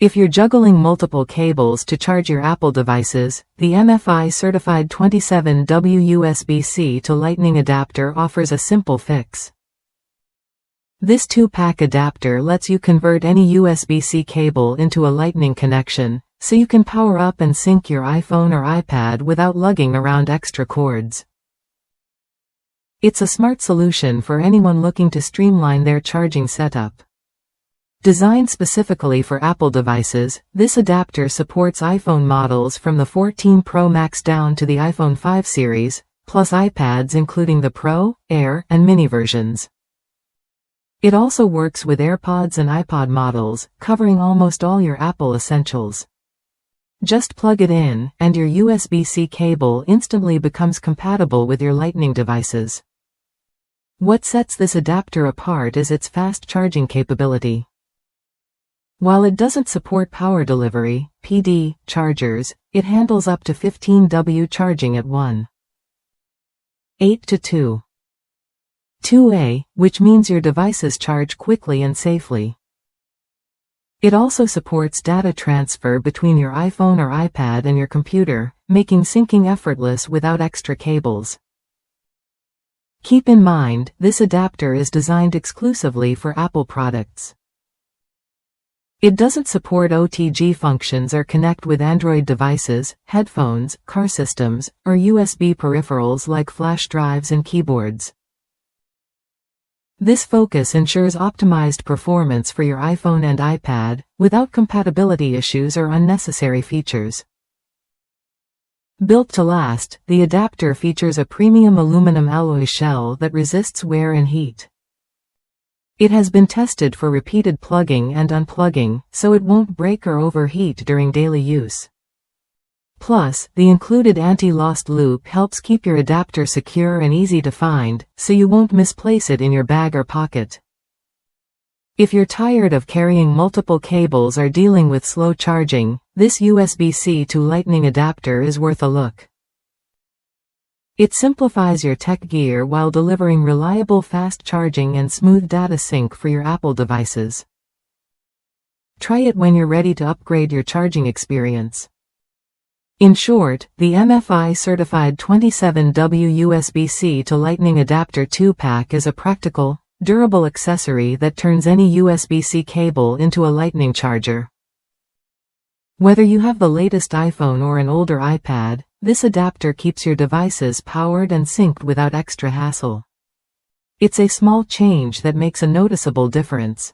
If you're juggling multiple cables to charge your Apple devices, the MFi Certified 27W USB-C to Lightning adapter offers a simple fix. This 2-pack adapter lets you convert any USB-C cable into a Lightning connection, so you can power up and sync your iPhone or iPad without lugging around extra cords. It's a smart solution for anyone looking to streamline their charging setup. Designed specifically for Apple devices, this adapter supports iPhone models from the 14 Pro Max down to the iPhone 5 series, plus iPads including the Pro, Air, and Mini versions. It also works with AirPods and iPod models, covering almost all your Apple essentials. Just plug it in, and your USB-C cable instantly becomes compatible with your Lightning devices. What sets this adapter apart is its fast charging capability. While it doesn't support power delivery, PD, chargers, it handles up to 15W charging at 1.8 to 2.2A, which means your devices charge quickly and safely. It also supports data transfer between your iPhone or iPad and your computer, making syncing effortless without extra cables. Keep in mind, this adapter is designed exclusively for Apple products. It doesn't support OTG functions or connect with Android devices, headphones, car systems, or USB peripherals like flash drives and keyboards. This focus ensures optimized performance for your iPhone and iPad, without compatibility issues or unnecessary features. Built to last, the adapter features a premium aluminum alloy shell that resists wear and heat. It has been tested for repeated plugging and unplugging, so it won't break or overheat during daily use. Plus, the included anti-lost loop helps keep your adapter secure and easy to find, so you won't misplace it in your bag or pocket. If you're tired of carrying multiple cables or dealing with slow charging, this USB-C to Lightning adapter is worth a look. It simplifies your tech gear while delivering reliable fast charging and smooth data sync for your Apple devices. Try it when you're ready to upgrade your charging experience. In short, the MFi Certified 27W USB-C to Lightning adapter 2-pack is a practical, durable accessory that turns any USB-C cable into a Lightning charger. Whether you have the latest iPhone or an older iPad, this adapter keeps your devices powered and synced without extra hassle. It's a small change that makes a noticeable difference.